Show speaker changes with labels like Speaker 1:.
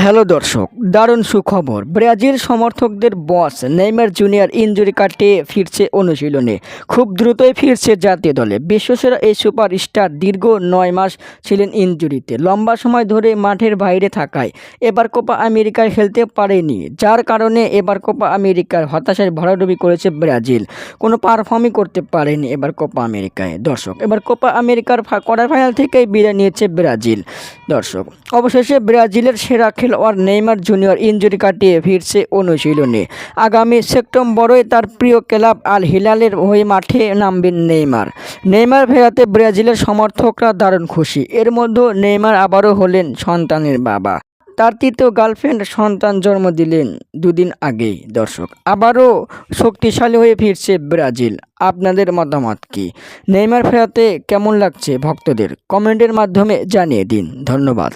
Speaker 1: Hello দর্শক, দারুণ সুখবর। ব্রাজিল সমর্থকদের বস নেইমার জুনিয়র ইনজুরি কাটিয়ে ফিরছে অনুশীলনে। খুব দ্রুতই ফিরছে জাতীয় দলে। বিশ্বসেরা এই সুপারস্টার দীর্ঘ ৯ মাস ছিলেন ইনজুরিতে। লম্বা সময় ধরে মাঠের বাইরে থাকায় এবার কোপা আমেরিকায় খেলতে পারেনি, যার কারণে এবার কোপা আমেরিকার হতাশায় ভরাডুবি করেছে ব্রাজিল। কোনো পারফর্মই করতে পারেনি এবার কোপা আমেরিকায়। দর্শক, এবার কোপা আমেরিকার কোয়ার্টার ফাইনাল থেকেই বিদায় নিয়েছে ব্রাজিল। দর্শক, অবশেষে ব্রাজিলের সেরা খেলোয়াড় নেইমার জুনিয়র ইনজুরি কাটিয়ে ফিরছে অনুশীলনে। আগামী সেপ্টেম্বরে তার প্রিয় ক্লাব আল হিলালের হয়ে মাঠে নামবেন নেইমার ফেরাতে ব্রাজিলের সমর্থকরা দারুণ খুশি। এর মধ্যে নেইমার আবারও হলেন সন্তানের বাবা। তার তৃতীয় গার্লফ্রেন্ড সন্তান জন্ম দিলেন দুদিন আগেই। দর্শক, আবারও শক্তিশালী হয়ে ফিরছে ব্রাজিল। আপনাদের মতামত কি? নেইমার ফেরাতে কেমন লাগছে ভক্তদের? কমেন্টের মাধ্যমে জানিয়ে দিন। ধন্যবাদ।